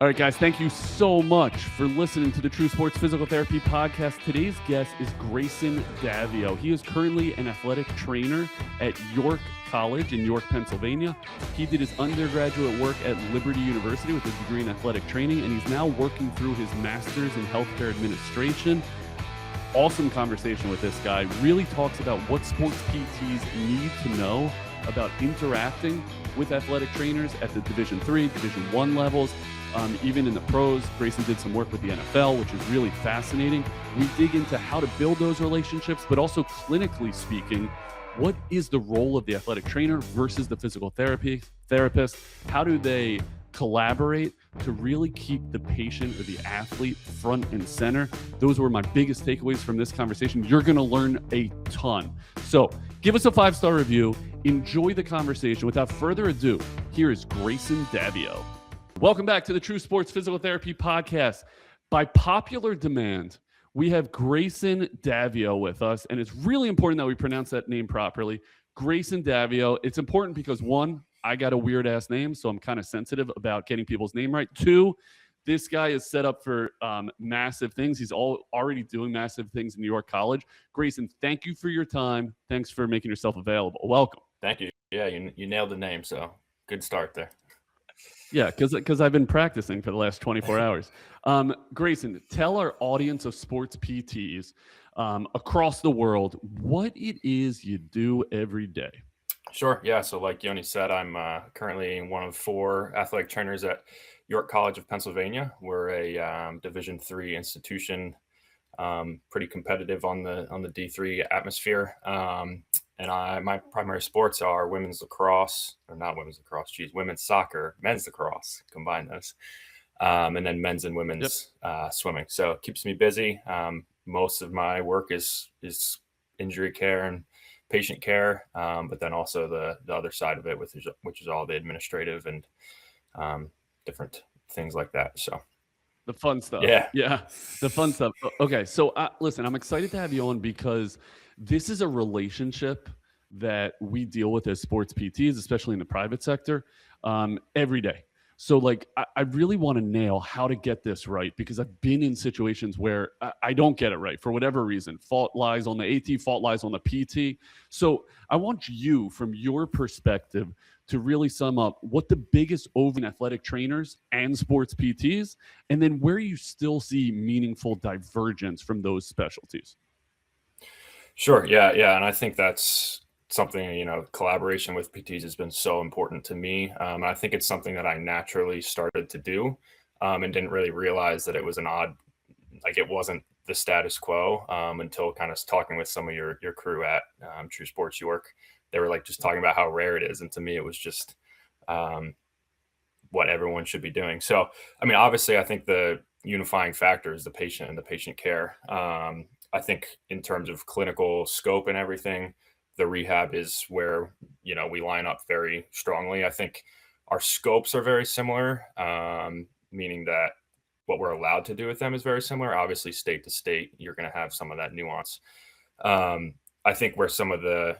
All right, guys, thank you so much for listening to the True Sports Physical Therapy Podcast. Today's guest is Greyson Daviau. He is currently an athletic trainer at York College in York, Pennsylvania. He did his undergraduate work at Liberty University with a degree in athletic training, and he's now working through his master's in healthcare administration. Awesome conversation with this guy. Really talks about what sports PTs need to know about interacting with athletic trainers at the Division III, Division I levels. Even in the pros. Greyson did some work with the NFL, which is really fascinating. We dig into how to build those relationships, but also clinically speaking, what is the role of the athletic trainer versus the physical therapist? How do they collaborate to really keep the patient or the athlete front and center? Those were my biggest takeaways from this conversation. You're going to learn a ton. So give us a 5-star review. Enjoy the conversation. Without further ado, here is Greyson Daviau. Welcome back to the True Sports Physical Therapy Podcast. By popular demand, we have Greyson Daviau with us, and it's really important that we pronounce that name properly. Greyson Daviau. It's important because, one, I got a weird-ass name, so I'm kind of sensitive about getting people's name right. Two, this guy is set up for massive things. He's already doing massive things in New York College. Greyson, thank you for your time. Thanks for making yourself available. Welcome. Thank you. Yeah, you nailed the name, so good start there. Yeah, because I've been practicing for the last 24 hours. Greyson, tell our audience of sports PTs across the world what it is you do every day. Sure. Yeah. So like Yoni said, I'm currently one of 4 athletic trainers at York College of Pennsylvania. We're a Division III institution, pretty competitive on the D3 atmosphere. And my primary sports are women's soccer, men's lacrosse, combine those, and then men's and women's swimming. So it keeps me busy. Most of my work is injury care and patient care, but then also the other side of it, which is all the administrative and different things like that. So the fun stuff. Yeah, the fun stuff. Okay, so listen, I'm excited to have you on because this is a relationship that we deal with as sports PTs, especially in the private sector, every day. So like, I really want to nail how to get this right because I've been in situations where I don't get it right for whatever reason. Fault lies on the AT, fault lies on the PT. So I want you, from your perspective, to really sum up what the biggest over in athletic trainers and sports PTs, and then where you still see meaningful divergence from those specialties. Sure. Yeah. And I think that's something, collaboration with PTs has been so important to me. And I think it's something that I naturally started to do and didn't really realize that it was it wasn't the status quo until kind of talking with some of your crew at True Sports York. They were just talking about how rare it is. And to me, it was just what everyone should be doing. So, obviously, I think the unifying factor is the patient and the patient care. I think in terms of clinical scope and everything, the rehab is where, we line up very strongly. I think our scopes are very similar, meaning that what we're allowed to do with them is very similar. Obviously, state to state, you're going to have some of that nuance. I think where some of the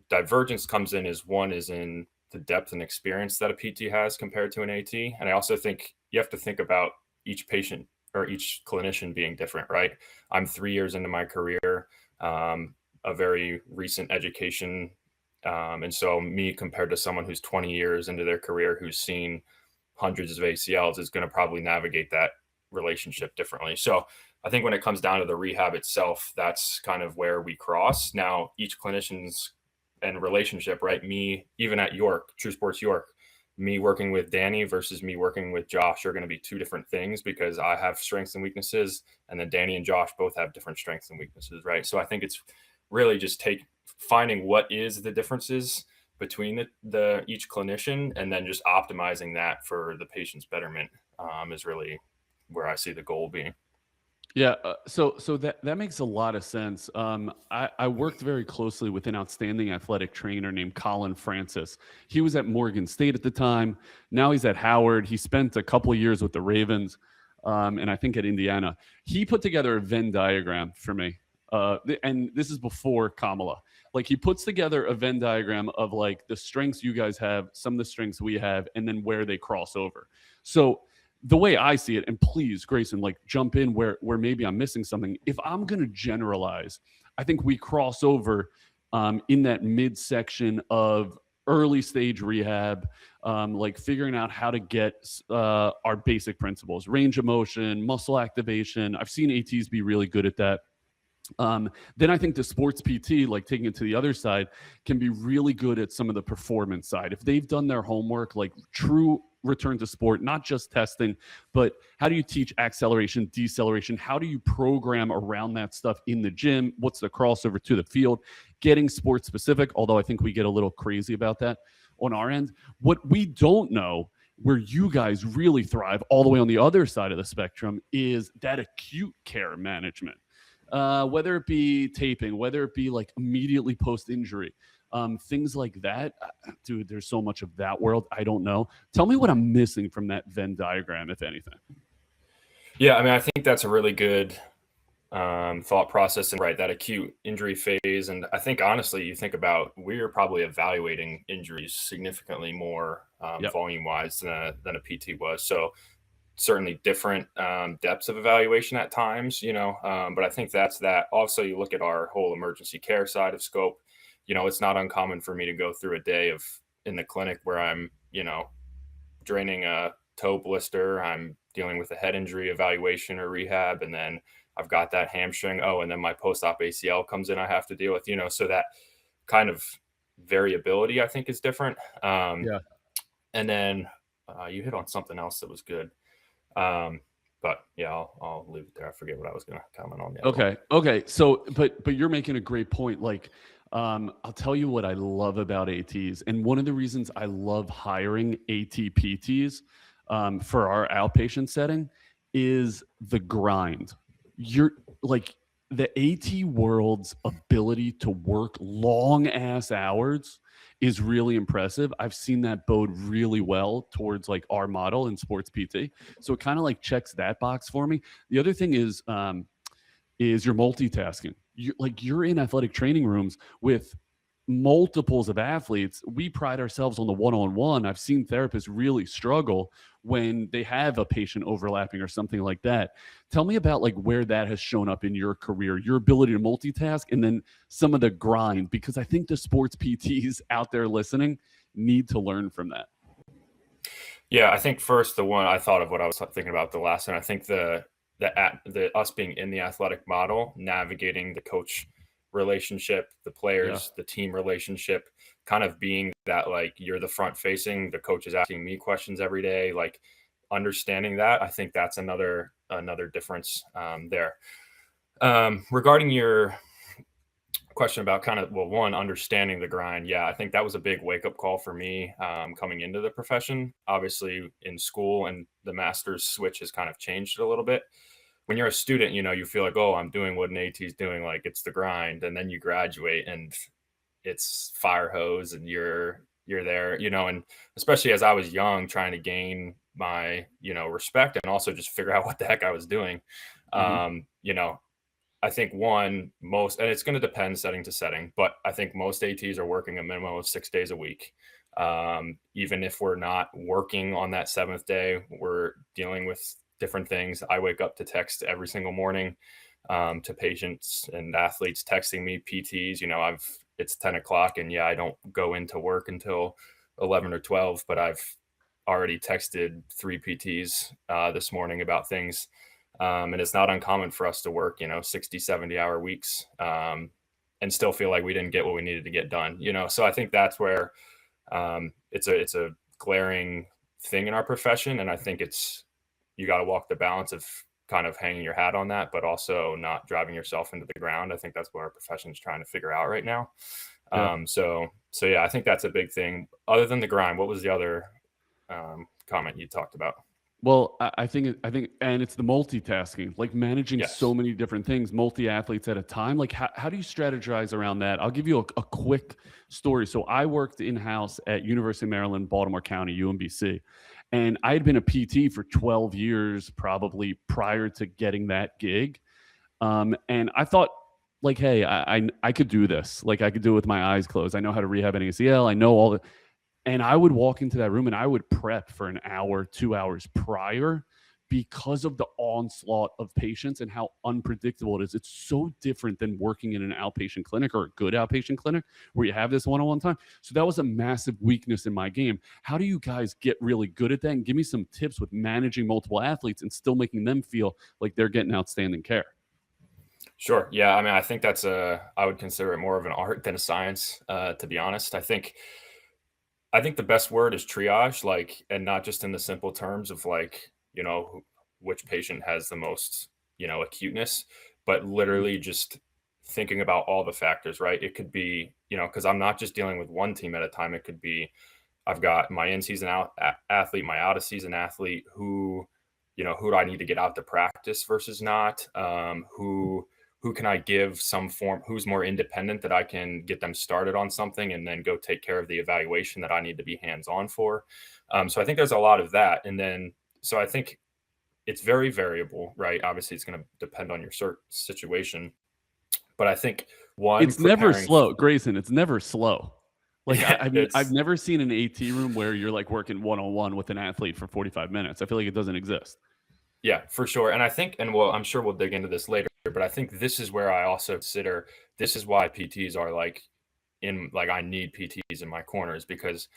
divergence comes in is in the depth and experience that a PT has compared to an AT. And I also think you have to think about each patient or each clinician being different, right? I'm 3 years into my career, a very recent education. And so me compared to someone who's 20 years into their career, who's seen hundreds of ACLs, is going to probably navigate that relationship differently. So I think when it comes down to the rehab itself, that's kind of where we cross. Now, each clinician's and relationship, right? Me, even at York, True Sports York, me working with Danny versus me working with Josh are going to be 2 different things because I have strengths and weaknesses, and then Danny and Josh both have different strengths and weaknesses, right? So I think it's really just finding what is the differences between the each clinician, and then just optimizing that for the patient's betterment is really where I see the goal being. Yeah, so that makes a lot of sense. I worked very closely with an outstanding athletic trainer named Colin Francis. He was at Morgan State at the time. Now he's at Howard. He spent a couple of years with the Ravens, and I think at Indiana. He put together a Venn diagram for me, and this is before Kamala. Like, he puts together a Venn diagram of like the strengths you guys have, some of the strengths we have, and then where they cross over. So the way I see it, and please, Grayson, like jump in where maybe I'm missing something. If I'm going to generalize, I think we cross over in that midsection of early stage rehab, like figuring out how to get our basic principles, range of motion, muscle activation. I've seen ATs be really good at that. Then I think the sports PT, like taking it to the other side, can be really good at some of the performance side. If they've done their homework, like true return to sport, not just testing, but how do you teach acceleration, deceleration? How do you program around that stuff in the gym? What's the crossover to the field? Getting sports specific, although I think we get a little crazy about that on our end. What we don't know, where you guys really thrive all the way on the other side of the spectrum, is that acute care management. Whether it be taping, whether it be like immediately post-injury, things like that. Dude, there's so much of that world. I don't know. Tell me what I'm missing from that Venn diagram, if anything. Yeah, I mean, I think that's a really good thought process, and right, that acute injury phase. And I think honestly, you think about, we're probably evaluating injuries significantly more volume-wise than a PT was. So certainly different depths of evaluation at times, but I think that's that. Also, you look at our whole emergency care side of scope. It's not uncommon for me to go through a day in the clinic where I'm, draining a toe blister, I'm dealing with a head injury evaluation or rehab, and then I've got that hamstring. Oh, and then my post-op ACL comes in, I have to deal with, so that kind of variability I think is different. And then you hit on something else that was good. But yeah, I'll leave it there. I forget what I was going to comment on. Okay. So, but you're making a great point. Like, I'll tell you what I love about ATs. And one of the reasons I love hiring AT/PTs for our outpatient setting is the grind. You're like, the AT world's ability to work long ass hours is really impressive. I've seen that bode really well towards like our model in sports PT. So it kind of like checks that box for me. The other thing is your multitasking. You're in athletic training rooms with multiples of athletes. We pride ourselves on the one-on-one. I've seen therapists really struggle when they have a patient overlapping or something like that. Tell me about like where that has shown up in your career, your ability to multitask, and then some of the grind, because I think the sports PTs out there listening need to learn from that. Yeah, I think first, the one I thought of what I was thinking about the last one, I think the us being in the athletic model, navigating the coach relationship, the players, the team relationship, kind of being that, like, you're the front facing, the coach is asking me questions every day, like understanding that. I think that's another difference there. Regarding your question about kind of, well, one, understanding the grind. Yeah, I think that was a big wake up call for me coming into the profession. Obviously in school, and the master's switch has kind of changed it a little bit. When you're a student, you feel like, oh, I'm doing what an AT is doing, like it's the grind. And then you graduate and it's fire hose and you're there, and especially as I was young, trying to gain my, respect, and also just figure out what the heck I was doing. I think and it's going to depend setting to setting, but I think most ATs are working a minimum of 6 days a week. Even if we're not working on that seventh day, we're dealing with different things. I wake up to text every single morning to patients and athletes texting me, PTs, it's 10 o'clock and I don't go into work until 11 or 12, but I've already texted 3 PTs this morning about things. And it's not uncommon for us to work, 60, 70 hour weeks and still feel like we didn't get what we needed to get done, So I think that's where it's a glaring thing in our profession. And I think you got to walk the balance of kind of hanging your hat on that, but also not driving yourself into the ground. I think that's what our profession is trying to figure out right now. So yeah, I think that's a big thing. Other than the grind, what was the other comment you talked about? Well, I think, and it's the multitasking, like managing so many different things, multi-athletes at a time. Like, how do you strategize around that? I'll give you a quick story. So I worked in-house at University of Maryland, Baltimore County, UMBC, and I had been a PT for 12 years, probably prior to getting that gig. And I thought, like, hey, I could do this. Like, I could do it with my eyes closed. I know how to rehab an ACL. I know all the. And I would walk into that room and I would prep for an hour, 2 hours prior because of the onslaught of patients and how unpredictable it is. It's so different than working in an outpatient clinic or a good outpatient clinic where you have this one-on-one time. So that was a massive weakness in my game. How do you guys get really good at that? And give me some tips with managing multiple athletes and still making them feel like they're getting outstanding care. Sure. Yeah. I mean, I think I would consider it more of an art than a science, to be honest. I think the best word is triage, like, and not just in the simple terms of like, which patient has the most, acuteness, but Mhm. literally just thinking about all the factors, right? It could be, because I'm not just dealing with one team at a time. It could be, I've got my in-season athlete, my out-of-season athlete, who do I need to get out to practice versus not? Who can I give some form, who's more independent that I can get them started on something and then go take care of the evaluation that I need to be hands-on for. So I think there's a lot of that. And then, so I think it's very variable, right? Obviously, it's going to depend on your situation. But I think one, It's never preparing, slow, Grayson. It's never slow. Like yeah, I've never seen an AT room where you're like working one-on-one with an athlete for 45 minutes. I feel like it doesn't exist. yeah, for sure. And I think, and well, I'm sure we'll dig into this later, but I think this is where I also consider this is why PTs are like I need PTs in my corners because,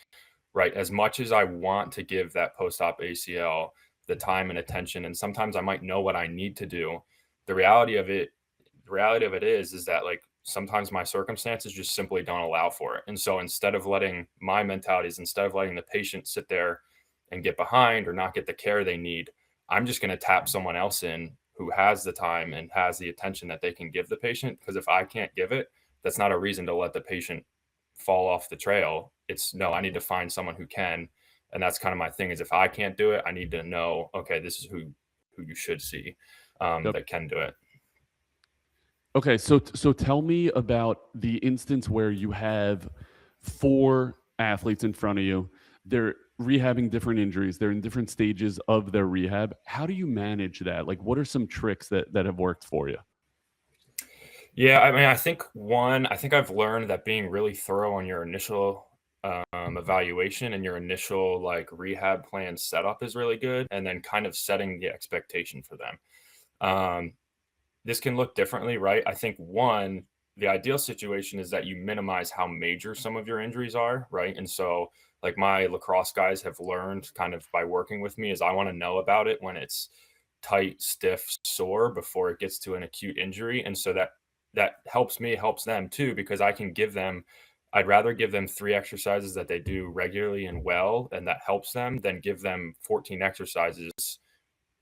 right, as much as I want to give that post-op ACL the time and attention, and sometimes I might know what I need to do, the reality of it is that like sometimes my circumstances just simply don't allow for it. And so instead of letting the patient sit there and get behind or not get the care they need, I'm just going to tap someone else in who has the time and has the attention that they can give the patient. Because if I can't give it, that's not a reason to let the patient fall off the trail. It's no, I need to find someone who can. And that's kind of my thing is if I can't do it, I need to know, okay, this is who you should see Yep. that can do it. Okay, so tell me about the instance where you have 4 athletes in front of you. They're rehabbing different injuries. They're in different stages of their rehab. How do you manage that? Like, what are some tricks that have worked for you? Yeah, I mean, I think I've learned that being really thorough on your initial evaluation and your initial like rehab plan setup is really good, and then kind of setting the expectation for them. Um, this can look differently, right? I think the ideal situation is that you minimize how major some of your injuries are, right? And so, like my lacrosse guys have learned kind of by working with me, is I want to know about it when it's tight, stiff, sore before it gets to an acute injury, and so that helps me, helps them too, because I'd rather give them 3 exercises that they do regularly and well, and that helps them, than give them 14 exercises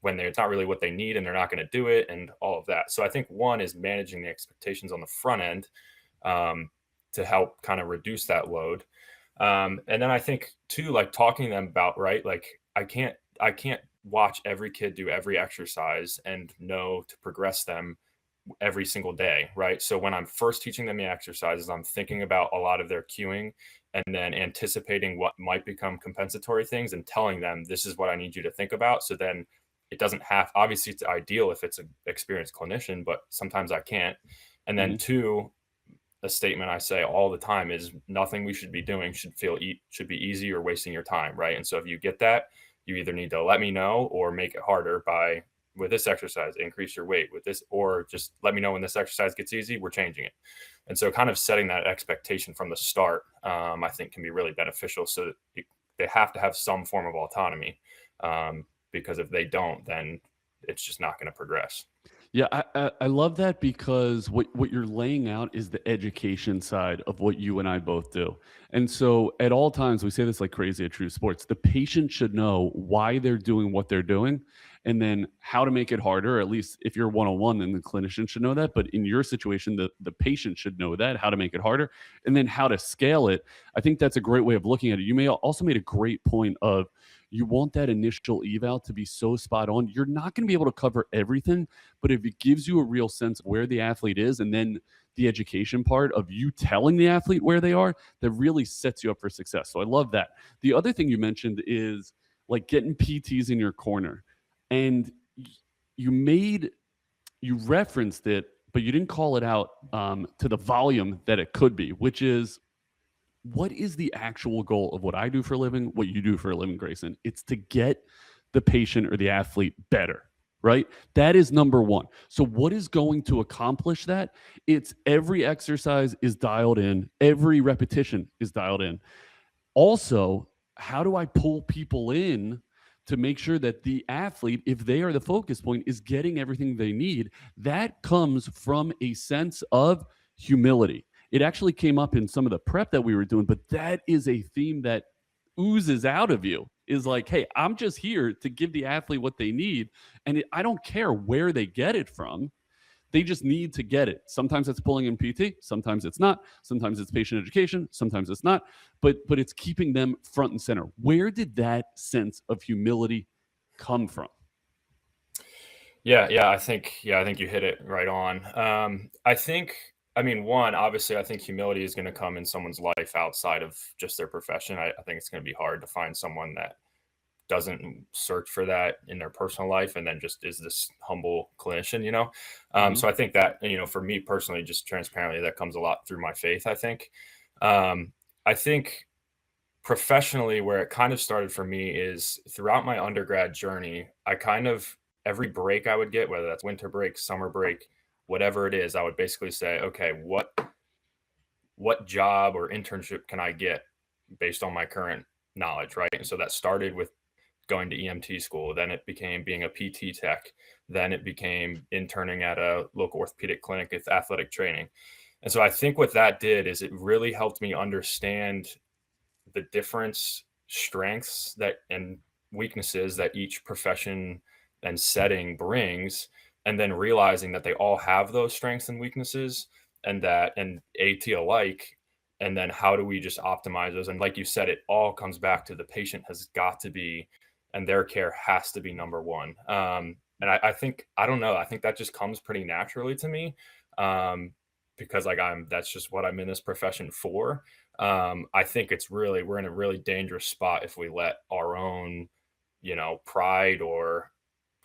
when it's not really what they need and they're not going to do it and all of that. So I think one is managing the expectations on the front end to help kind of reduce that load. And then I think too, like talking to them about, right, like I can't watch every kid do every exercise and know to progress them every single day, right? So when I'm first teaching them the exercises, I'm thinking about a lot of their cueing and then anticipating what might become compensatory things and telling them this is what I need you to think about. So then it doesn't have, obviously it's ideal if it's an experienced clinician, but sometimes I can't. And then Mhm. 2, a statement I say all the time is nothing we should be doing should be easy or wasting your time, right? And so if you get that, you either need to let me know or make it harder by with this exercise, increase your weight with this, or just let me know when this exercise gets easy, we're changing it. And so kind of setting that expectation from the start, I think can be really beneficial so that they have to have some form of autonomy. Because if they don't, then it's just not going to progress. Yeah, I love that because what you're laying out is the education side of what you and I both do. And so at all times, we say this like crazy at True Sports, the patient should know why they're doing what they're doing and then how to make it harder. Or at least if you're one-on-one, then the clinician should know that. But in your situation, the patient should know that, how to make it harder, and then how to scale it. I think that's a great way of looking at it. You may also made a great point of you want that initial eval to be so spot on. You're not going to be able to cover everything, but if it gives you a real sense of where the athlete is and then the education part of you telling the athlete where they are, that really sets you up for success. So I love that. The other thing you mentioned is like getting PTs in your corner. And you referenced it, but you didn't call it out to the volume that it could be, which is what is the actual goal of what I do for a living, what you do for a living, Grayson? It's to get the patient or the athlete better, right? That is number one. So what is going to accomplish that? It's every exercise is dialed in, every repetition is dialed in. Also, how do I pull people in to make sure that the athlete, if they are the focus point, is getting everything they need? That comes from a sense of humility. It actually came up in some of the prep that we were doing, but that is a theme that oozes out of you, is like, hey, I'm just here to give the athlete what they need. And I don't care where they get it from. They just need to get it. Sometimes it's pulling in PT, sometimes it's not, sometimes it's patient education, sometimes it's not, but it's keeping them front and center. Where did that sense of humility come from? Yeah, I think you hit it right on. One, obviously, I think humility is going to come in someone's life outside of just their profession. I think it's going to be hard to find someone that doesn't search for that in their personal life and then just is this humble clinician, So I think that, for me personally, just transparently, that comes a lot through my faith, I think. I think professionally, where it kind of started for me is throughout my undergrad journey, every break I would get, whether that's winter break, summer break, whatever it is, I would basically say, okay, what job or internship can I get based on my current knowledge, right? And so that started with going to EMT school. Then it became being a PT tech. Then it became interning at a local orthopedic clinic with athletic training. And so I think what that did is it really helped me understand the different strengths and weaknesses that each profession and setting brings, and then realizing that they all have those strengths and weaknesses and AT alike. And then how do we just optimize those? And like you said, it all comes back to the patient has got to be, and their care has to be number one. And I think that just comes pretty naturally to me, because that's just what I'm in this profession for. I think we're in a really dangerous spot if we let our own, pride or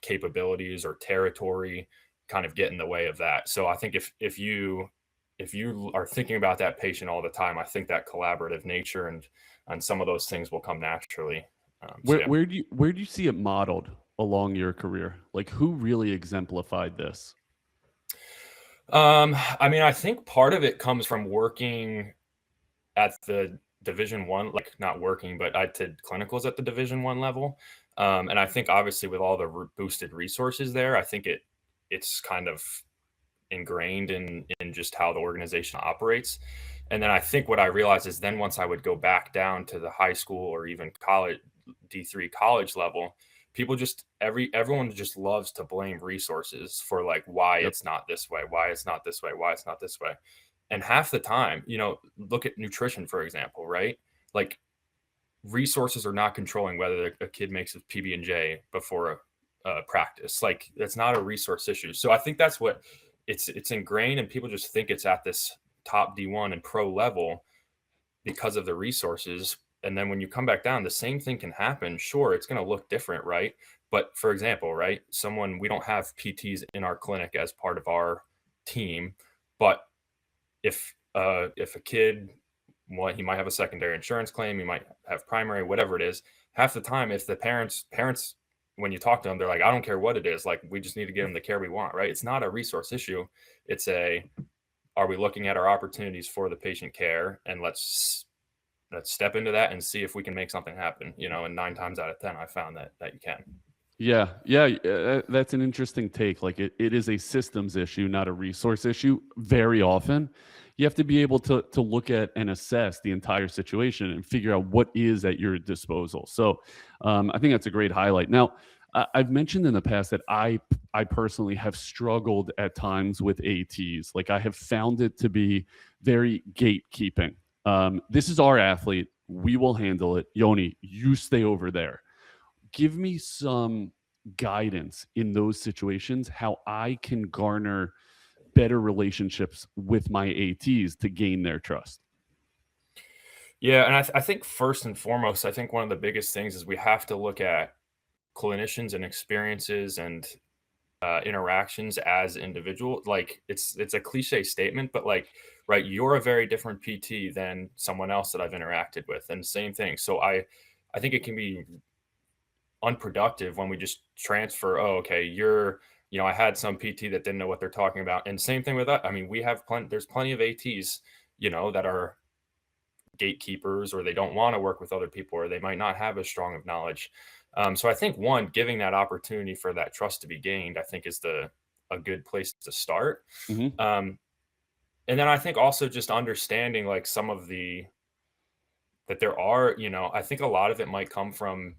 capabilities or territory kind of get in the way of that. So I think if you are thinking about that patient all the time, I think that collaborative nature and some of those things will come naturally. Where do you see it modeled along your career? Like, who really exemplified this? I think part of it comes from working at the Division One, like not working, but I did clinicals at the Division One level. And I think obviously with all the boosted resources there, I think it's kind of ingrained in just how the organization operates. And then I think what I realized is then once I would go back down to the high school or even college, D3 college level, everyone just loves to blame resources for like why it's not this way, why it's not this way, why it's not this way. And half the time, look at nutrition, for example, right? Like resources are not controlling whether a kid makes a PB&J before a practice. Like that's not a resource issue. So I think that's what it's ingrained, and people just think it's at this top D1 and pro level because of the resources. And then when you come back down, the same thing can happen. Sure, it's going to look different, right? But for example, right, we don't have PTs in our clinic as part of our team, but if a kid, well, he might have a secondary insurance claim, he might have primary, whatever it is. Half the time, if the parents, when you talk to them, they're like, I don't care what it is. Like, we just need to give them the care we want, right? It's not a resource issue. Are we looking at our opportunities for the patient care, and let's step into that and see if we can make something happen, and 9 times out of 10, I found that you can. Yeah. That's an interesting take. Like it is a systems issue, not a resource issue. Very often, you have to be able to look at and assess the entire situation and figure out what is at your disposal. So I think that's a great highlight. Now, I've mentioned in the past that I personally have struggled at times with ATs. Like I have found it to be very gatekeeping. This is our athlete. We will handle it. Yoni, you stay over there. Give me some guidance in those situations, how I can garner better relationships with my ATs to gain their trust. Yeah. And I think first and foremost, I think one of the biggest things is we have to look at clinicians and experiences and interactions as individual. Like it's a cliche statement, but like, right, you're a very different PT than someone else that I've interacted with, and same thing. So I think it can be unproductive when we just transfer, oh, okay, I had some PT that didn't know what they're talking about. And same thing with that. I mean, there's plenty of ATs, that are gatekeepers, or they don't want to work with other people, or they might not have as strong of knowledge. So I think giving that opportunity for that trust to be gained, I think is a good place to start. Mm-hmm. And then I think also just understanding like that there are, I think a lot of it might come from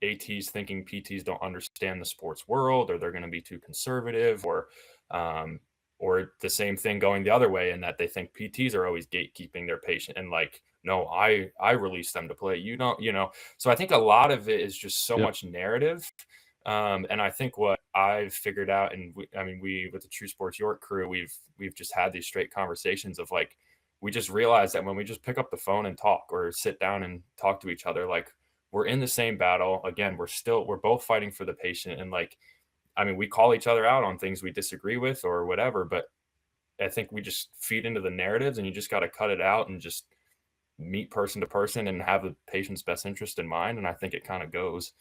ATs thinking PTs don't understand the sports world, or they're going to be too conservative, or the same thing going the other way, in that they think PTs are always gatekeeping their patient, and like, no, I release them to play. You don't, So I think a lot of it is just so Yep. much narrative. And I think what I've figured out, and we with the True Sports York crew, we've just had these straight conversations of like, we just realized that when we just pick up the phone and talk, or sit down and talk to each other, like, we're in the same battle. Again, we're both fighting for the patient. And like, we call each other out on things we disagree with or whatever, but I think we just feed into the narratives, and you just got to cut it out and just meet person to person and have the patient's best interest in mind. And I think it kind of goes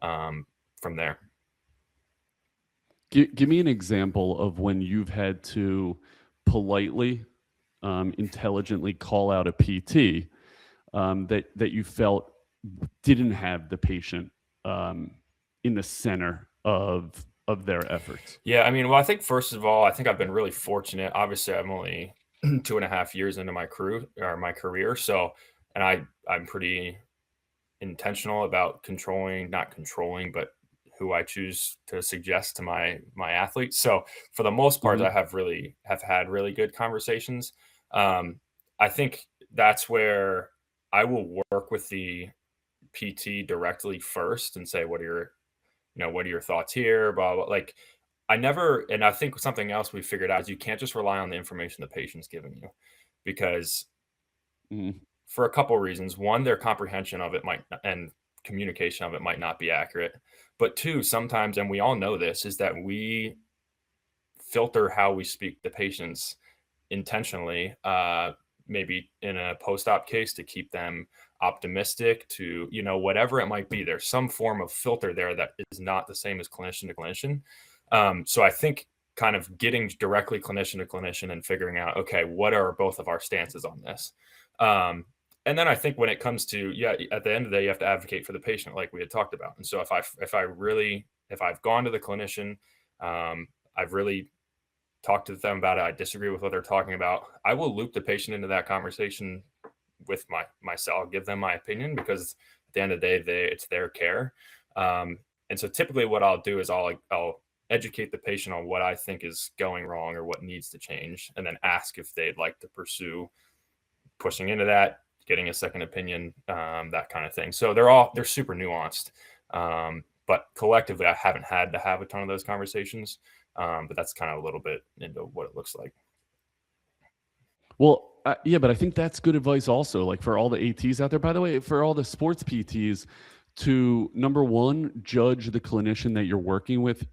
from there. Give me an example of when you've had to politely, intelligently call out a PT that you felt didn't have the patient in the center of their efforts. Yeah, well, I think first of all, I think I've been really fortunate. Obviously, I'm only 2.5 years into my career, so, and I'm pretty intentional about not controlling, but who I choose to suggest to my athletes. So for the most part, Mhm. I have had really good conversations. I think that's where I will work with the PT directly first and say, what are your thoughts here? Blah, blah. Like, and I think something else we figured out is you can't just rely on the information the patient's giving you, because Mhm. for a couple of reasons. One, their comprehension of it and communication of it might not be accurate. But two, sometimes, and we all know this, is that we filter how we speak to patients intentionally, maybe in a post-op case, to keep them optimistic, to, whatever it might be. There's some form of filter there that is not the same as clinician to clinician. So I think kind of getting directly clinician to clinician and figuring out, okay, what are both of our stances on this? And then I think when it comes to, at the end of the day, you have to advocate for the patient, like we had talked about. And so if I've gone to the clinician, I've really talked to them about it, I disagree with what they're talking about, I will loop the patient into that conversation with myself, give them my opinion, because at the end of the day, it's their care. And so typically what I'll do is I'll educate the patient on what I think is going wrong or what needs to change, and then ask if they'd like to pursue pushing into that, getting a second opinion, that kind of thing. So they're super nuanced. But collectively, I haven't had to have a ton of those conversations. But that's kind of a little bit into what it looks like. Well, yeah, but I think that's good advice also, like for all the ATs out there, by the way, for all the sports PTs, to number one, judge the clinician that you're working with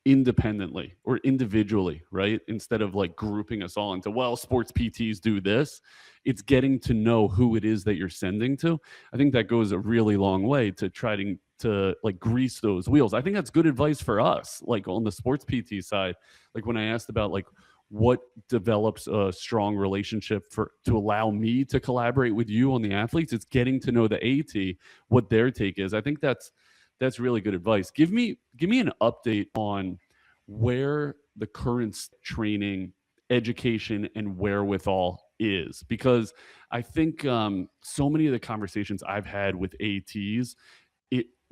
independently or individually, right? Instead of like grouping us all into, well, sports PTs do this. It's getting to know who it is that you're sending to. I think that goes a really long way to try to like grease those wheels. I think that's good advice for us, like on the sports PT side. Like when I asked about like what develops a strong relationship to allow me to collaborate with you on the athletes, it's getting to know the AT, what their take is. I think that's really good advice. Give me an update on where the current training, education, and wherewithal is, because I think so many of the conversations I've had with ATs,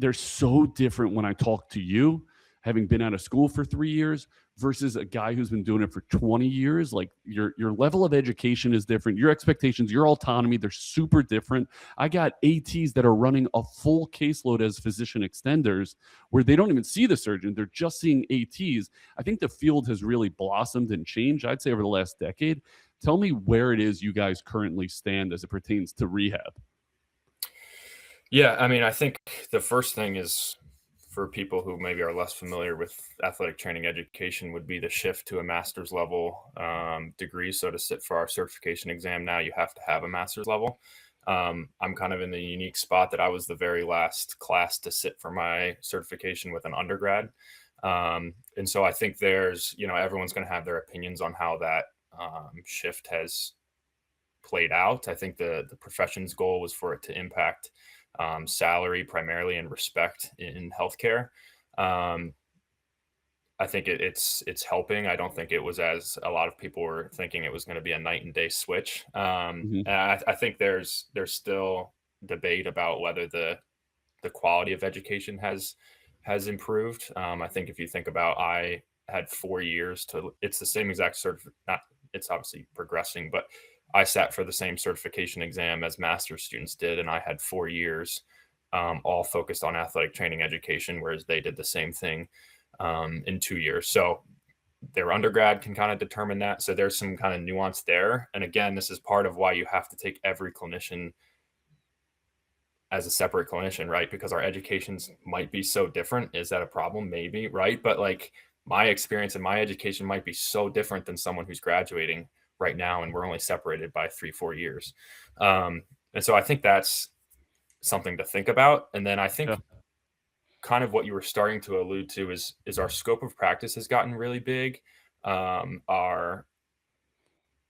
they're so different when I talk to you, having been out of school for 3 years, versus a guy who's been doing it for 20 years. Like your level of education is different. Your expectations, your autonomy, they're super different. I got ATs that are running a full caseload as physician extenders where they don't even see the surgeon. They're just seeing ATs. I think the field has really blossomed and changed, I'd say, over the last decade. Tell me where it is you guys currently stand as it pertains to rehab. Yeah, I think the first thing is, for people who maybe are less familiar with athletic training education, would be the shift to a master's level degree. So to sit for our certification exam now, you have to have a master's level. I'm kind of in the unique spot that I was the very last class to sit for my certification with an undergrad. And so I think there's, everyone's going to have their opinions on how that shift has played out. I think the profession's goal was for it to impact salary primarily and respect in healthcare. Um, I think it's helping. I don't think it was, as a lot of people were thinking, it was going to be a night and day switch. Mhm. And I think there's still debate about whether the quality of education has improved. I think if you think about, I had 4 years to. It's the same exact not. It's obviously progressing, but I sat for the same certification exam as master's students did, and I had 4 years, all focused on athletic training education, whereas they did the same thing in 2 years. So their undergrad can kind of determine that. So there's some kind of nuance there. And again, this is part of why you have to take every clinician as a separate clinician, right? Because our educations might be so different. Is that a problem? Maybe, right? But like, my experience and my education might be so different than someone who's graduating right now, and we're only separated by 3-4 years. And so I think that's something to think about. And then I think Yeah. kind of what you were starting to allude to is our scope of practice has gotten really big. Our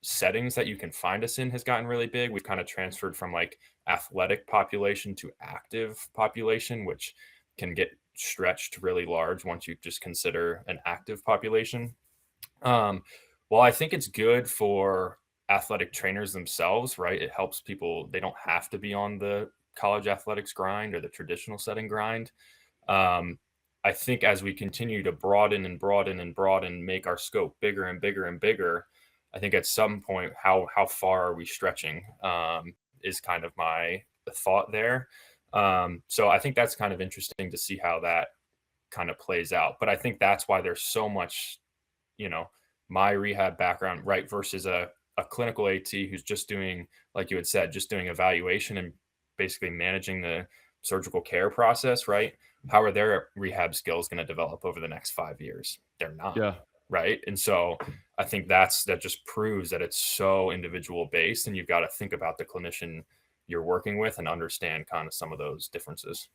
settings that you can find us in has gotten really big. We've kind of transferred from like athletic population to active population, which can get stretched really large once you just consider an active population. Well, I think it's good for athletic trainers themselves, right? It helps people, they don't have to be on the college athletics grind or the traditional setting grind. Um, I think as we continue to broaden and broaden and broaden, make our scope bigger and bigger and bigger, I think at some point, how far are we stretching, is kind of my thought there. So I think that's kind of interesting to see how that kind of plays out. But I think that's why there's so much, you know, my rehab background, right, versus a clinical AT who's just doing, like you had said, just doing evaluation and basically managing the surgical care process, right? How are their rehab skills going to develop over the next 5 years? They're not, Yeah. right? And so I think that just proves that it's so individual based, and you've got to think about the clinician you're working with and understand kind of some of those differences.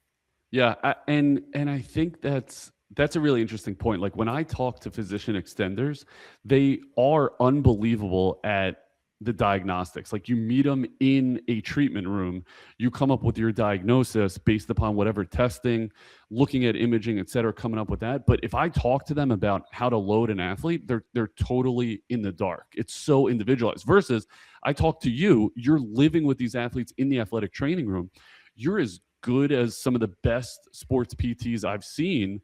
Yeah, and I think that's a really interesting point. Like when I talk to physician extenders, they are unbelievable at the diagnostics. Like you meet them in a treatment room, you come up with your diagnosis based upon whatever testing, looking at imaging, et cetera, coming up with that. But if I talk to them about how to load an athlete, they're totally in the dark. It's so individualized. Versus I talk to you, you're living with these athletes in the athletic training room. You're as good as some of the best sports PTs I've seen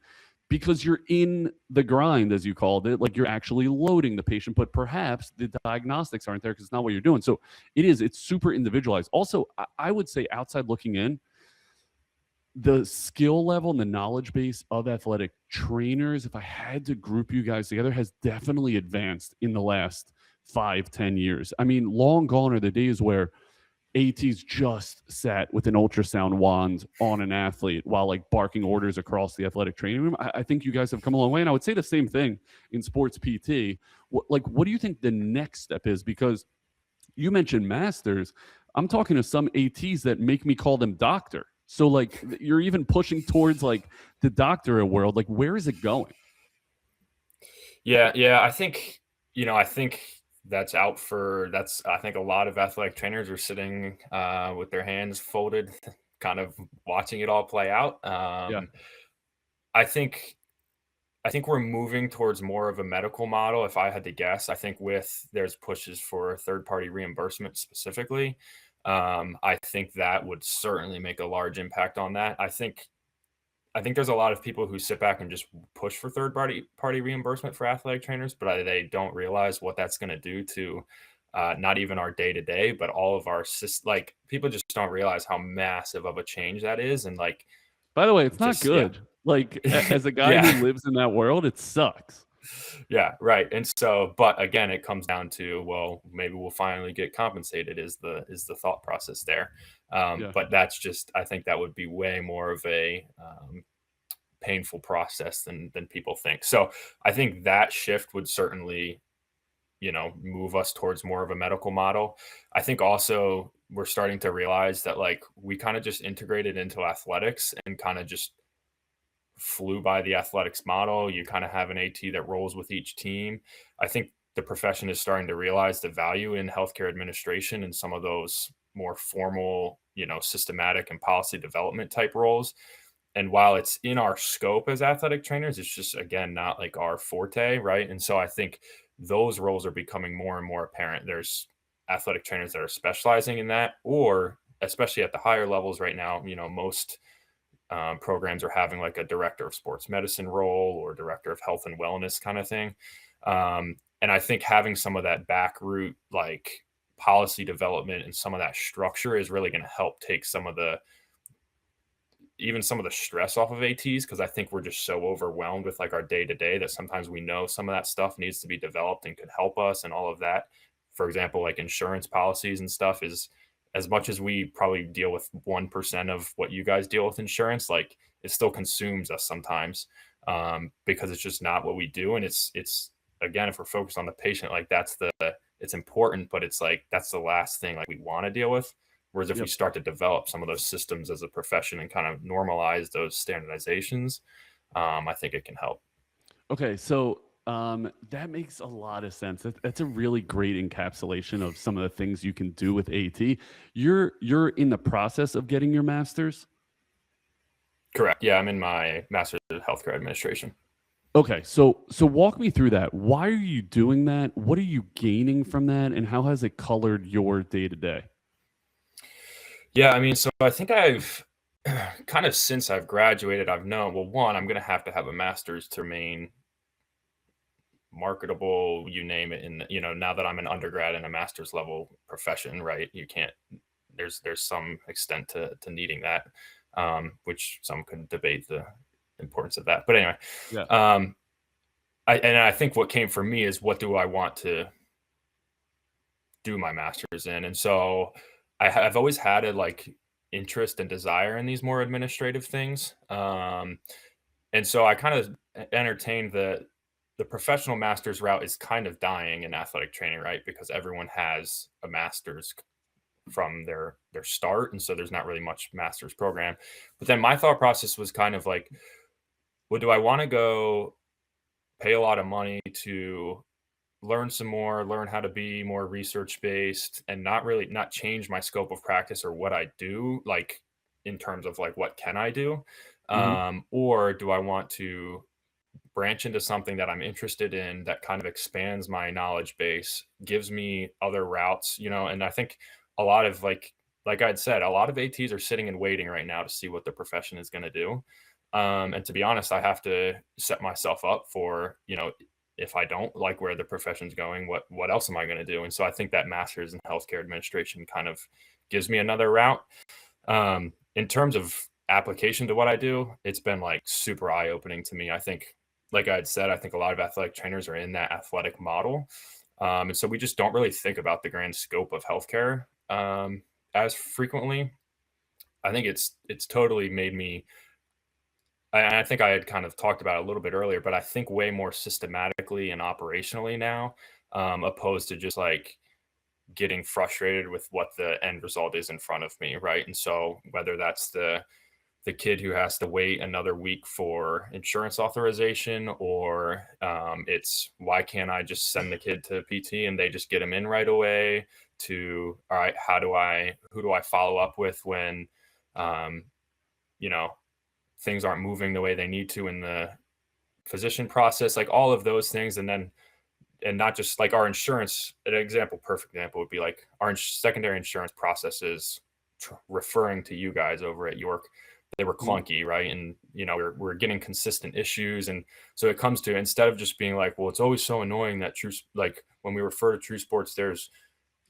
because you're in the grind, as you called it. Like you're actually loading the patient, but perhaps the diagnostics aren't there because it's not what you're doing. So it's super individualized. Also, I would say outside looking in, the skill level and the knowledge base of athletic trainers, if I had to group you guys together, has definitely advanced in the last 5-10 years. I mean, long gone are the days where ATs just sat with an ultrasound wand on an athlete while like barking orders across the athletic training room. I think you guys have come a long way. And I would say the same thing in sports PT. What do you think the next step is? Because you mentioned masters. I'm talking to some ATs that make me call them doctor. So like you're even pushing towards like the doctorate world. Like where is it going? Yeah. I think that's I think a lot of athletic trainers are sitting with their hands folded, kind of watching it all play out. Yeah. I think we're moving towards more of a medical model. If I had to guess, I think there's pushes for third party reimbursement specifically. I think that would certainly make a large impact on that. I think there's a lot of people who sit back and just push for third party reimbursement for athletic trainers, but they don't realize what that's going to do to not even our day to day, but all of our like people just don't realize how massive of a change that is, and like By the way, it's not just yeah, good. Like as a guy who yeah. lives in that world, it sucks. Yeah, right. And so, but again, it comes down to, well, maybe we'll finally get compensated is the thought process there. Yeah. But that's just, I think that would be way more of a painful process than people think. So I think that shift would certainly, move us towards more of a medical model. I think also we're starting to realize that like we kind of just integrated into athletics and kind of just flew by the athletics model. You kind of have an AT that rolls with each team. I think the profession is starting to realize the value in healthcare administration and some of those more formal, systematic and policy development type roles. And while it's in our scope as athletic trainers, it's just, again, not like our forte, right? And so I think those roles are becoming more and more apparent. There's athletic trainers that are specializing in that, or especially at the higher levels right now, most programs are having like a director of sports medicine role or director of health and wellness kind of thing. And I think having some of that back root, like policy development and some of that structure is really going to help take some of the stress off of ATs, because I think we're just so overwhelmed with like our day to day that sometimes we know some of that stuff needs to be developed and could help us and all of that. For example, like insurance policies and stuff is, as much as we probably deal with 1% of what you guys deal with insurance, like it still consumes us sometimes, because it's just not what we do. And it's again, if we're focused on the patient, like it's important, but it's like that's the last thing like we want to deal with. Whereas if we start to develop some of those systems as a profession and kind of normalize those standardizations, I think it can help. Okay, so that makes a lot of sense. That's a really great encapsulation of some of the things you can do with AT. You're in the process of getting your master's? Correct. Yeah, I'm in my master's of healthcare administration. Okay, so walk me through that. Why are you doing that? What are you gaining from that, and how has it colored your day to day? Yeah, I mean, so I think I've kind of, since I've graduated, I've known, well, one, I'm going to have a master's to remain marketable, you name it. And, now that I'm an undergrad and a master's level profession, right, you can't, there's some extent to needing that, which some could debate the importance of that. But anyway, Yeah. I think what came for me is, what do I want to do my master's in? And so I've always had a like interest and desire in these more administrative things. And so I kind of entertained the professional master's route is kind of dying in athletic training, right? Because everyone has a master's from their start. And so there's not really much master's program. But then my thought process was kind of like, well, do I want to go pay a lot of money to learn some more, learn how to be more research based, and not change my scope of practice or what I do, like in terms of like what can I do, Hmm. or do I want to branch into something that I'm interested in that kind of expands my knowledge base, gives me other routes, and I think a lot of like I'd said, a lot of ATs are sitting and waiting right now to see what the profession is going to do. And to be honest, I have to set myself up for, if I don't like where the profession's going, what else am I going to do? And so I think that master's in healthcare administration kind of gives me another route. In terms of application to what I do, it's been like super eye-opening to me. I think, like I had said, I think a lot of athletic trainers are in that athletic model. And so we just don't really think about the grand scope of healthcare as frequently. I think it's totally made me, I think I had kind of talked about it a little bit earlier, but I think way more systematically and operationally now, opposed to just like getting frustrated with what the end result is in front of me, right? And so whether that's the kid who has to wait another week for insurance authorization, or it's why can't I just send the kid to PT and they just get him in right away, to all right, who do I follow up with when things aren't moving the way they need to in the physician process, like all of those things. And not just like our insurance, perfect example would be like our secondary insurance processes, referring to you guys over at York, they were clunky, right? And we're getting consistent issues. And so it comes to, instead of just being like, well, it's always so annoying that like when we refer to True Sports, there's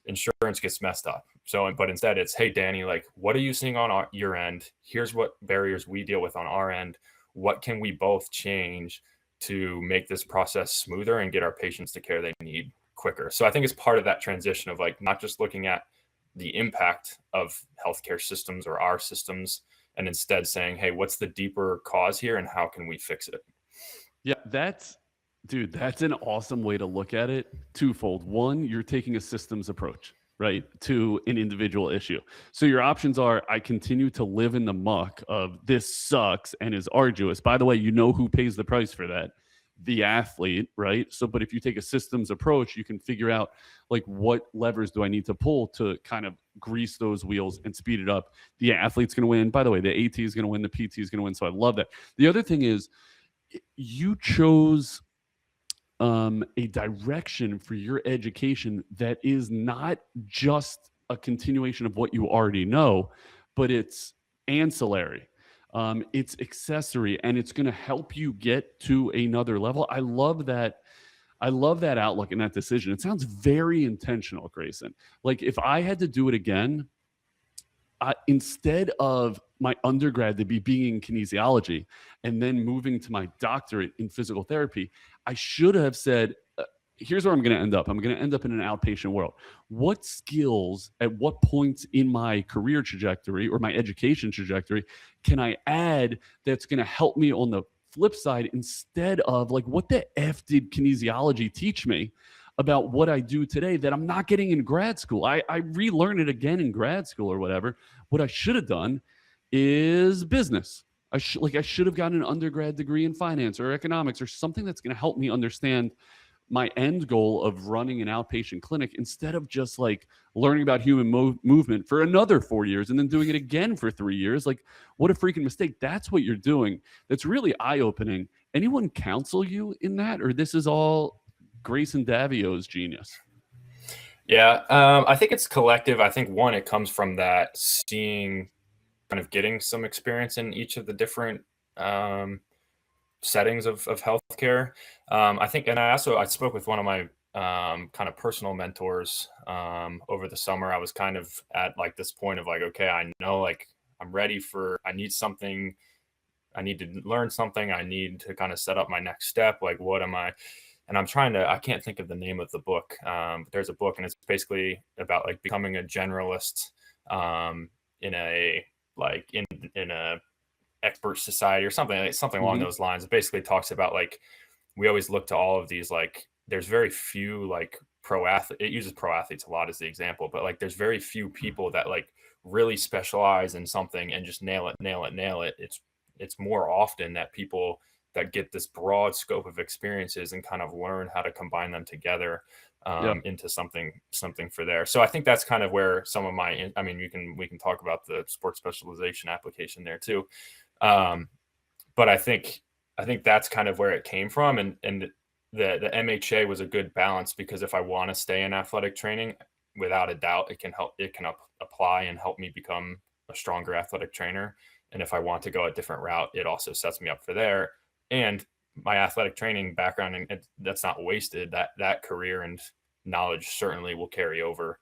insurance gets messed up. So, but instead it's, hey, Danny, like, what are you seeing on your end? Here's what barriers we deal with on our end. What can we both change to make this process smoother and get our patients the care they need quicker? So I think it's part of that transition of like, not just looking at the impact of healthcare systems or our systems, and instead saying, hey, what's the deeper cause here and how can we fix it? Yeah, that's an awesome way to look at it. Twofold. One, you're taking a systems approach, right, to an individual issue. So your options are, I continue to live in the muck of this sucks and is arduous. By the way, you know who pays the price for that? The athlete, right? So, but if you take a systems approach, you can figure out like what levers do I need to pull to kind of grease those wheels and speed it up. The athlete's going to win. By the way, the AT is going to win, the PT is going to win. So I love that. The other thing is you chose a direction for your education that is not just a continuation of what you already know, but it's ancillary. It's accessory, and it's going to help you get to another level. I love that. I love that outlook and that decision. It sounds very intentional, Grayson. Like if I had to do it again, instead of my undergrad to be being in kinesiology and then moving to my doctorate in physical therapy, I should have said, here's where I'm going to end up. I'm going to end up in an outpatient world. What skills at what points in my career trajectory or my education trajectory can I add that's going to help me on the flip side, instead of like, what the F did kinesiology teach me about what I do today that I'm not getting in grad school? I relearn it again in grad school or whatever. What I should have done is business. I should have gotten an undergrad degree in finance or economics or something that's going to help me understand my end goal of running an outpatient clinic, instead of just like learning about human movement for another 4 years and then doing it again for 3 years. Like, what a freaking mistake. That's what you're doing. That's really eye-opening. Anyone counsel you in that, or this is all Greyson Daviau's genius? Yeah, I think it's collective. I think one, it comes from that seeing, kind of getting some experience in each of the different settings of healthcare. I think, and I spoke with one of my kind of personal mentors over the summer. I was kind of at like this point of like, okay, I know like I'm ready I need something. I need to learn something. I need to kind of set up my next step. Like, what am I? And I can't think of the name of the book. But there's a book, and it's basically about like becoming a generalist in a expert society or something along those lines. It basically talks about like, we always look to all of these, like there's very few like it uses pro athletes a lot as the example, but like there's very few people that like really specialize in something and just nail it. It's more often that people that get this broad scope of experiences and kind of learn how to combine them together into something for there. So I think that's kind of where some of we can talk about the sports specialization application there too. But I think that's kind of where it came from. And the MHA was a good balance, because if I want to stay in athletic training, without a doubt, it can apply and help me become a stronger athletic trainer. And if I want to go a different route, it also sets me up for there. And my athletic training background, and that's not wasted. That career and knowledge certainly will carry over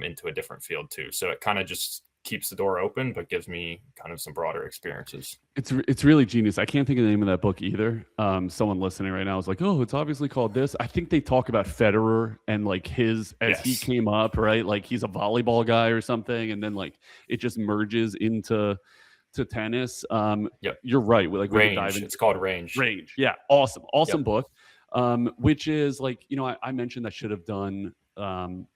into a different field too. So it kind of just keeps the door open, but gives me kind of some broader experiences. It's really genius. I can't think of the name of that book either. Someone listening right now is like, oh, it's obviously called this. I think they talk about Federer and like he came up, right? Like he's a volleyball guy or something. And then like it just merges into tennis. You're right. Like Range. It's called Range. Yeah. Awesome book. Which is like, I mentioned I should have done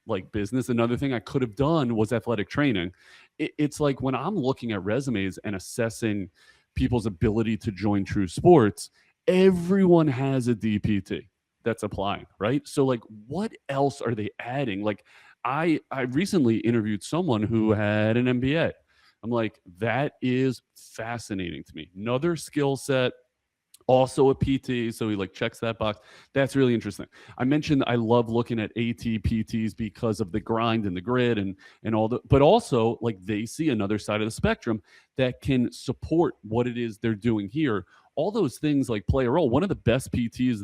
like business. Another thing I could have done was athletic training. It's like when I'm looking at resumes and assessing people's ability to join True Sports, everyone has a DPT that's applying, right? So like, what else are they adding? Like I recently interviewed someone who had an MBA. I'm like, that is fascinating to me. Another skill set, also a PT. So he like checks that box. That's really interesting. I mentioned I love looking at AT PTs because of the grind and the grid and all but also like they see another side of the spectrum that can support what it is they're doing here. All those things like play a role. One of the best PTs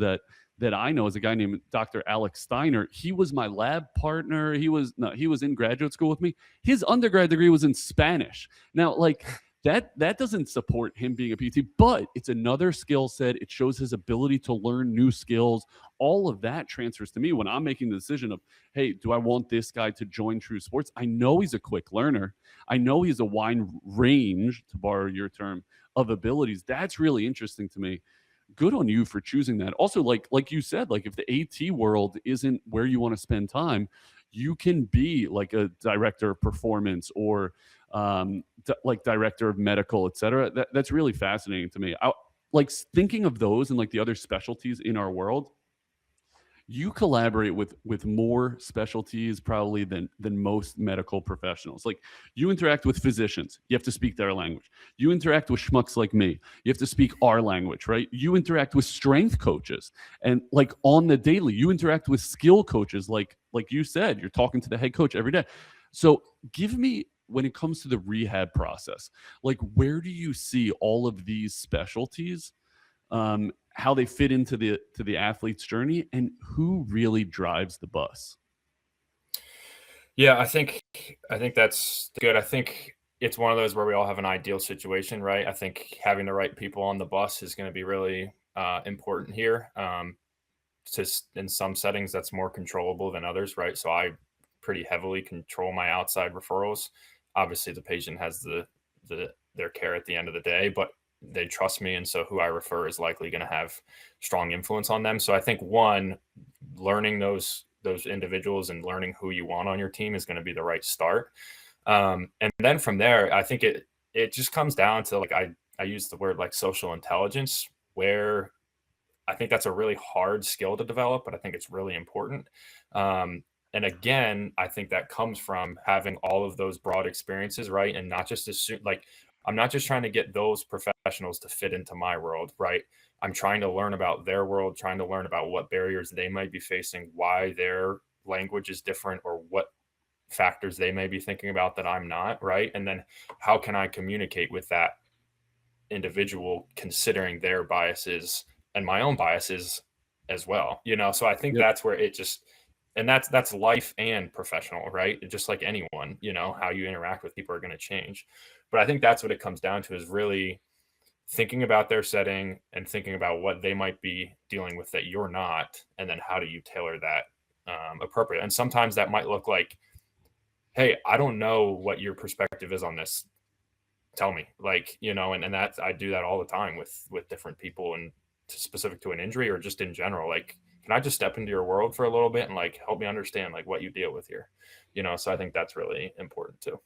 that I know is a guy named Dr. Alex Steiner. He was my lab partner. He was in graduate school with me. His undergrad degree was in Spanish. Now, like that doesn't support him being a PT, but it's another skill set. It shows his ability to learn new skills. All of that transfers to me when I'm making the decision of, hey, do I want this guy to join True Sports? I know he's a quick learner. I know he's a wide range, to borrow your term, of abilities. That's really interesting to me. Good on you for choosing that. Also, like you said, like if the AT world isn't where you want to spend time, you can be like a director of performance or like director of medical, et cetera. That's really fascinating to me. Like thinking of those and like the other specialties in our world, you collaborate with more specialties probably than most medical professionals. Like you interact with physicians, you have to speak their language. You interact with schmucks like me, you have to speak our language, right? You interact with strength coaches, and like on the daily, you interact with skill coaches, like you said, you're talking to the head coach every day. So give me, when it comes to the rehab process, like where do you see all of these specialties, how they fit into the athlete's journey, and who really drives the bus? Yeah, I think that's good. I think it's one of those where we all have an ideal situation, right? I think having the right people on the bus is going to be really important here. Just in some settings, that's more controllable than others, right? So I pretty heavily control my outside referrals. Obviously, the patient has their care at the end of the day, but they trust me, and so who I refer is likely going to have strong influence on them. So I think one, learning those individuals and learning who you want on your team is going to be the right start. And then from there, I think it just comes down to, like, I use the word like social intelligence, where I think that's a really hard skill to develop, but I think it's really important. And again, I think that comes from having all of those broad experiences, right? And not just assume, like, I'm not just trying to get those professionals to fit into my world, right? I'm trying to learn about their world, trying to learn about what barriers they might be facing, why their language is different, or what factors they may be thinking about that I'm not, right? And then how can I communicate with that individual, considering their biases and my own biases as well, So I think that's where it just, and that's life and professional, right? Just like anyone, how you interact with people are going to change. But I think that's what it comes down to, is really thinking about their setting and thinking about what they might be dealing with that you're not, and then how do you tailor that appropriate. And sometimes that might look like, hey, I don't know what your perspective is on this, tell me, like, and that, I do that all the time with different people, and specific to an injury or just in general, like, can I just step into your world for a little bit and like help me understand like what you deal with here, so I think that's really important too.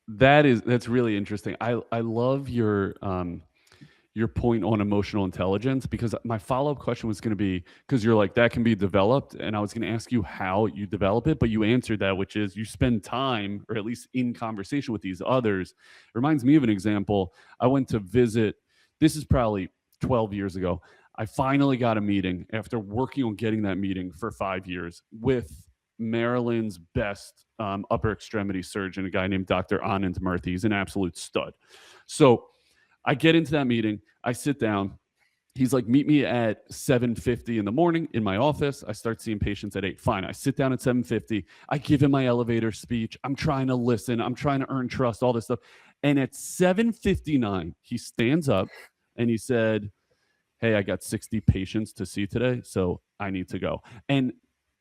That's really interesting. I love your point on emotional intelligence, because my follow-up question was going to be, because you're like, that can be developed, and I was going to ask you how you develop it, but you answered that, which is you spend time, or at least in conversation with these others. It reminds me of an example. I went to visit, this is probably 12 years ago. I finally got a meeting after working on getting that meeting for 5 years with Maryland's best upper extremity surgeon, a guy named Dr. Anand Murthy. He's an absolute stud. So I get into that meeting, I sit down. He's like, meet me at 7:50 in the morning in my office. I start seeing patients at 8. Fine. I sit down at 7:50. I give him my elevator speech. I'm trying to listen. I'm trying to earn trust, all this stuff. And at 7:59, he stands up and he said, hey, I got 60 patients to see today, so I need to go. And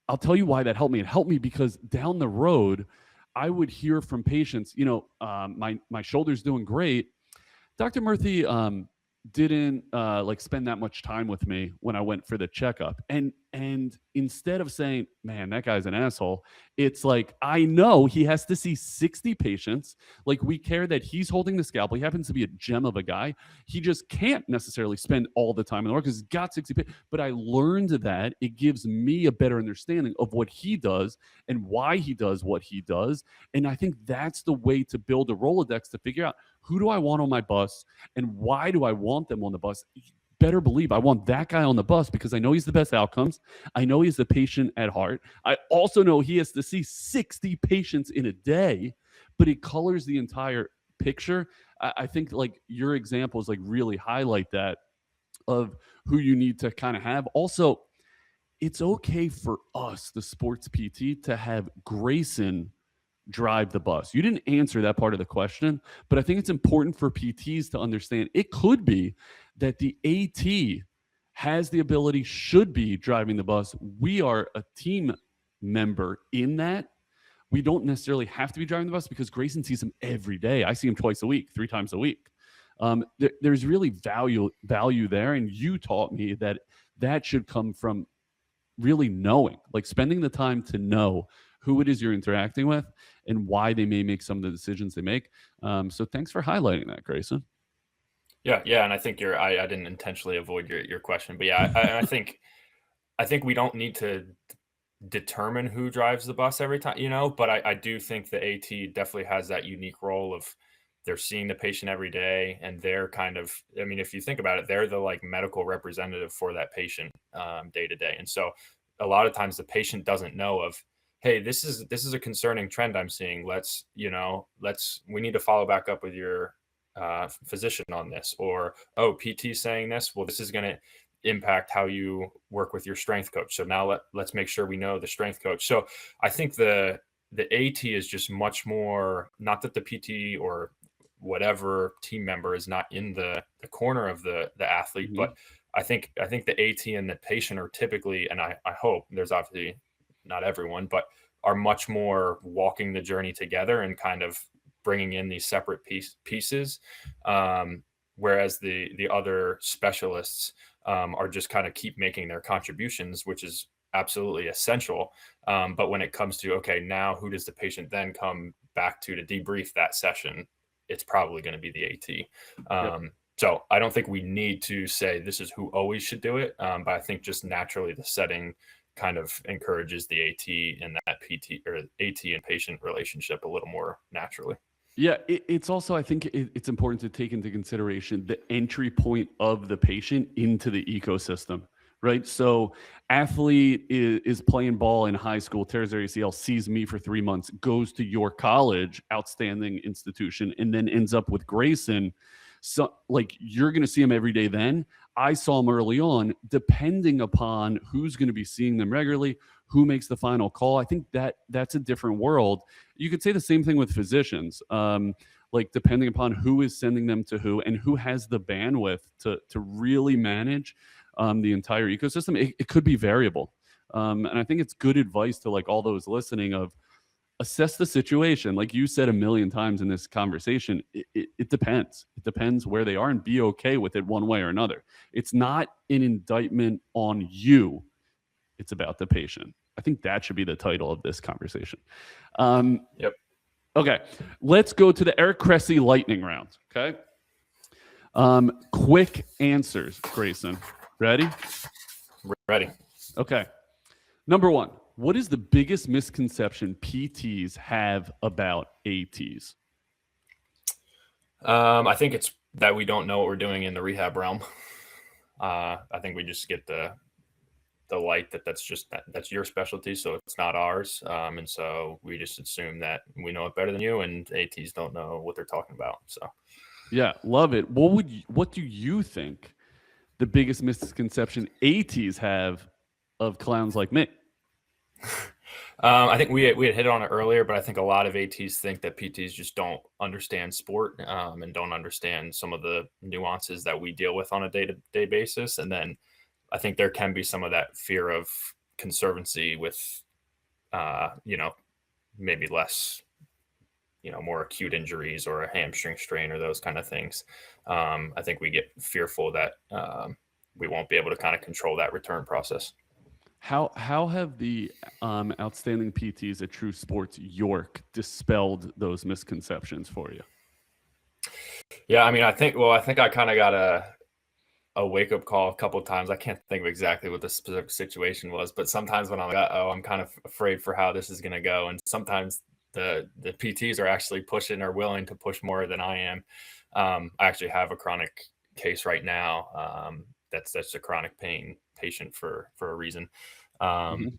I'll tell you why that helped me. It helped me because down the road, I would hear from patients, my shoulder's doing great. Dr. Murthy didn't like spend that much time with me when I went for the checkup. And instead of saying, man, that guy's an asshole, it's like, I know he has to see 60 patients. Like, we care that he's holding the scalpel. He happens to be a gem of a guy. He just can't necessarily spend all the time in the work because he's got 60 patients. But I learned that it gives me a better understanding of what he does and why he does what he does. And I think that's the way to build a Rolodex, to figure out, who do I want on my bus and why do I want them on the bus? Better believe I want that guy on the bus because I know he's the best outcomes. I know he's the patient at heart. I also know he has to see 60 patients in a day, but it colors the entire picture. I think like your examples like really highlight that, of who you need to kind of have. Also, it's okay for us, the sports PT, to have Greyson drive the bus. You didn't answer that part of the question, but I think it's important for PTs to understand it could be that the AT has the ability, should be driving the bus. We are a team member in that. We don't necessarily have to be driving the bus because Greyson sees him every day. I see him twice a week, 3 times a week. There's really value there. And you taught me that should come from really knowing, like spending the time to know who it is you're interacting with and why they may make some of the decisions they make. So thanks for highlighting that, Grayson. Yeah, and I think I didn't intentionally avoid your question, but yeah, I think we don't need to determine who drives the bus every time, but I do think the AT definitely has that unique role of they're seeing the patient every day, and they're kind of, I mean, if you think about it, they're the like medical representative for that patient day to day. And so a lot of times the patient doesn't know of, hey, this is a concerning trend I'm seeing. We need to follow back up with your physician on this, or, oh, PT saying this, well, this is going to impact how you work with your strength coach. So now let's make sure we know the strength coach. So I think the AT is just much more, not that the PT or whatever team member is not in the corner of the athlete, Mhm. but I think the AT and the patient are typically, and I hope, there's obviously not everyone, but are much more walking the journey together and kind of bringing in these separate pieces. Whereas the other specialists are just kind of keep making their contributions, which is absolutely essential. But when it comes to, okay, now who does the patient then come back to debrief that session? It's probably going to be the AT. Yep. So I don't think we need to say this is who always should do it. But I think just naturally the setting kind of encourages the AT and that PT or AT and patient relationship a little more naturally. Yeah, it's also, I think it's important to take into consideration the entry point of the patient into the ecosystem, right? So athlete is playing ball in high school, tears their ACL, sees me for 3 months, goes to York College, outstanding institution, and then ends up with Grayson. So like you're going to see him every day then. I saw him early on, depending upon who's going to be seeing them regularly, who makes the final call. I think that's a different world. You could say the same thing with physicians, like depending upon who is sending them to who and who has the bandwidth to really manage the entire ecosystem. It could be variable. And I think it's good advice to like all those listening of assess the situation. Like you said a million times in this conversation, it depends. It depends where they are and be okay with it one way or another. It's not an indictment on you. It's about the patient. I think that should be the title of this conversation. Yep. Okay, let's go to the Eric Cressy lightning round. Okay. Quick answers, Grayson. Ready? Ready. Okay. Number one, what is the biggest misconception PTs have about ATs? I think it's that we don't know what we're doing in the rehab realm. I think we just get the light that's your specialty, so it's not ours, and so we just assume that we know it better than you, and ATs don't know what they're talking about. So yeah, love it. What do you think the biggest misconception ATs have of clowns like me? I think we had hit on it earlier, but I think a lot of ATs think that PTs just don't understand sport and don't understand some of the nuances that we deal with on a day-to-day basis, and then I think there can be some of that fear of conservancy with, maybe less, more acute injuries or a hamstring strain or those kind of things. I think we get fearful that we won't be able to kind of control that return process. How have the outstanding PTs at True Sports York dispelled those misconceptions for you? Yeah, I mean, I think I kind of got a wake-up call a couple of times. I can't think of exactly what the specific situation was, but sometimes when I'm like, I'm kind of afraid for how this is going to go, and sometimes the PTs are actually pushing or willing to push more than I am. I actually have a chronic case right now that's a chronic pain patient for a reason. And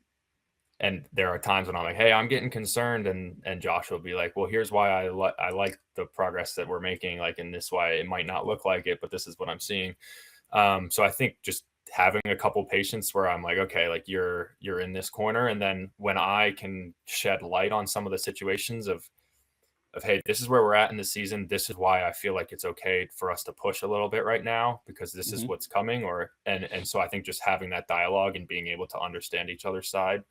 there are times when I'm like, hey, I'm getting concerned, and Josh will be like, well, here's why I like the progress that we're making, like, and this why it might not look like it, but this is what I'm seeing. So I think just having a couple patients where I'm like, okay, like you're in this corner, and then when I can shed light on some of the situations of hey, this is where we're at in the season. This is why I feel like it's okay for us to push a little bit right now, because this is what's coming. And so I think just having that dialogue and being able to understand each other's side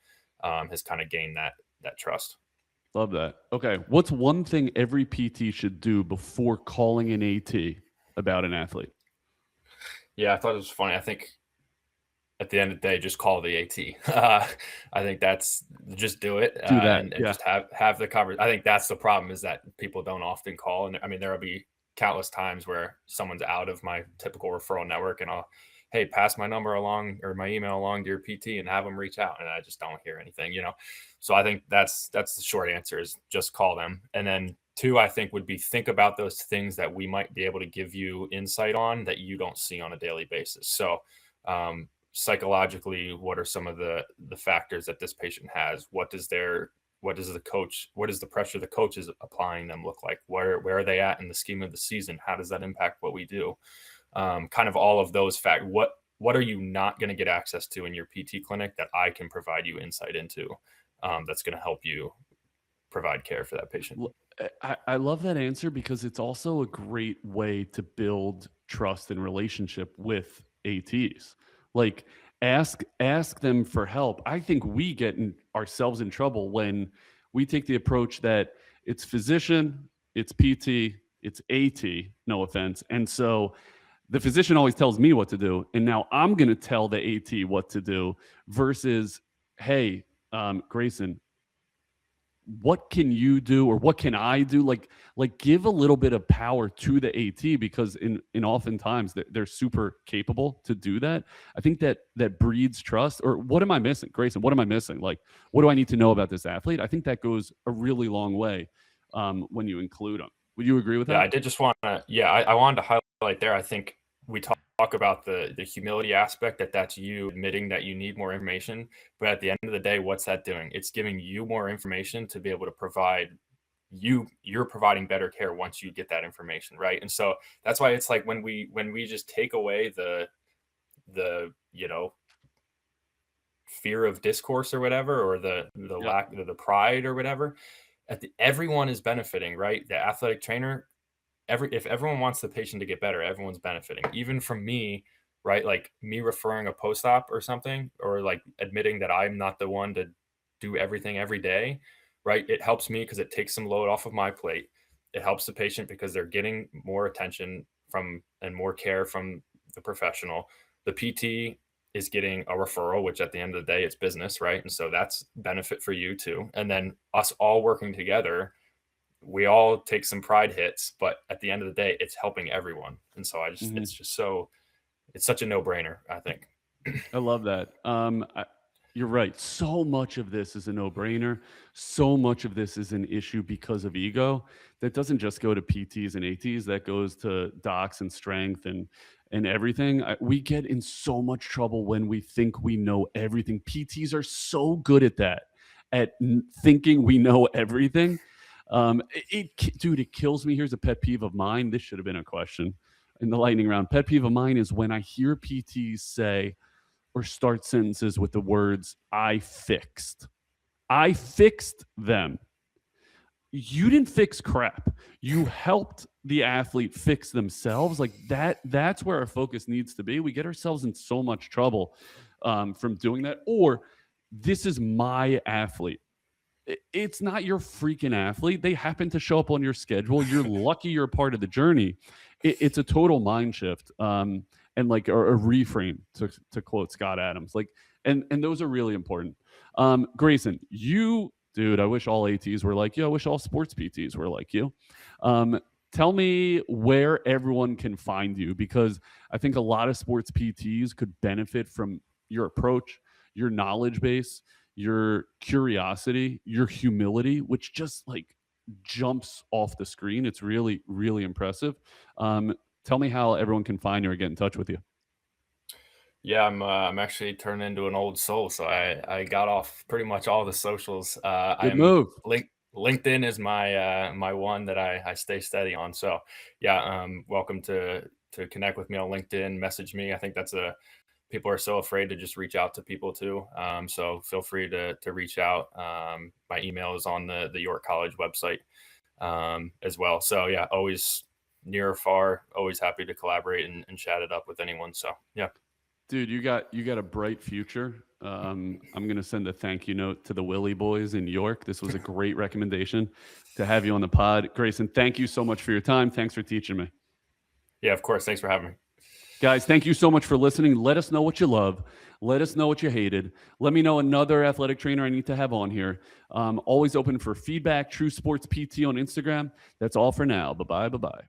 has kind of gained that trust. Love that. Okay. What's one thing every PT should do before calling an AT about an athlete? Yeah, I thought it was funny. I think at the end of the day, just call the AT. I think that's just do it Do that. and Yeah. just have the coverage. I think that's the problem, is that people don't often call. And I mean, there will be countless times where someone's out of my typical referral network, and I'll, hey, pass my number along or my email along to your PT and have them reach out. And I just don't hear anything, you know? So I think that's the short answer, is just call them. And then two, I think, would be think about those things that we might be able to give you insight on that you don't see on a daily basis. So, psychologically, what are some of the factors that this patient has? What does the pressure the coach is applying them look like? Where are they at in the scheme of the season? How does that impact what we do? Kind of all of those factors. What are you not going to get access to in your PT clinic that I can provide you insight into, that's going to help you provide care for that patient? I love that answer, because it's also a great way to build trust and relationship with ATs. Like, ask them for help. I think we get ourselves in trouble when we take the approach that it's physician, it's PT, it's AT, no offense. And so the physician always tells me what to do, and now I'm going to tell the AT what to do, versus, hey, Greyson, what can you do, or what can I do? Like give a little bit of power to the AT, because in oftentimes they're super capable to do that. I think that breeds trust. Or what am I missing, Greyson? What am I missing? Like, what do I need to know about this athlete? I think that goes a really long way when you include them. Would you agree with that? Yeah, I did just want to, I wanted to highlight there. I think we talk about the humility aspect, that's you admitting that you need more information. But at the end of the day, what's that doing? It's giving you more information to be able to provide you're providing better care once you get that information, right? And so that's why it's like when we just take away the fear of discourse or whatever, or the lack of the pride or whatever, everyone is benefiting, right? The athletic trainer, if everyone wants the patient to get better, everyone's benefiting. Even from me, right? Like me referring a post-op or something, or like admitting that I'm not the one to do everything every day, right? It helps me because it takes some load off of my plate. It helps the patient because they're getting more attention from and more care from the professional. The PT is getting a referral, which at the end of the day, it's business, right? And so that's benefit for you too. And then us all working together, we all take some pride hits, but at the end of the day, it's helping everyone. And so it's such a no-brainer, I think. I love that. You're right. So much of this is a no-brainer. So much of this is an issue because of ego. That doesn't just go to PTs and ATs. That goes to docs and strength and everything. We get in so much trouble when we think we know everything. PTs are so good at that, at thinking we know everything. Dude, it kills me. Here's a pet peeve of mine. This should have been a question in the lightning round. Pet peeve of mine is when I hear PTs say or start sentences with the words, I fixed them. You didn't fix crap. You helped the athlete fix themselves. Like that's where our focus needs to be. We get ourselves in so much trouble from doing that. Or, this is my athlete. It's not your freaking athlete. They happen to show up on your schedule. You're lucky you're a part of the journey. It's a total mind shift, and like a reframe, to quote Scott Adams. Like, and those are really important. Greyson, dude, I wish all ATs were like you. I wish all sports PTs were like you. Tell me where everyone can find you, because I think a lot of sports PTs could benefit from your approach, your knowledge base, your curiosity, your humility, which just like jumps off the screen. It's really, really impressive. Tell me how everyone can find you or get in touch with you. Yeah, I'm actually turned into an old soul, so I got off pretty much all the socials. Good move. LinkedIn is my one that I stay steady on. So yeah, welcome to connect with me on LinkedIn. Message me. I think people are so afraid to just reach out to people too. So feel free to reach out. My email is on the York College website as well. So yeah, always near or far, always happy to collaborate and chat it up with anyone. So yeah. Dude, you got a bright future. I'm going to send a thank you note to the Willie boys in York. This was a great recommendation to have you on the pod. Greyson, thank you so much for your time. Thanks for teaching me. Yeah, of course. Thanks for having me. Guys, thank you so much for listening. Let us know what you love. Let us know what you hated. Let me know another athletic trainer I need to have on here. Always open for feedback. True Sports PT on Instagram. That's all for now. Bye-bye. Bye-bye.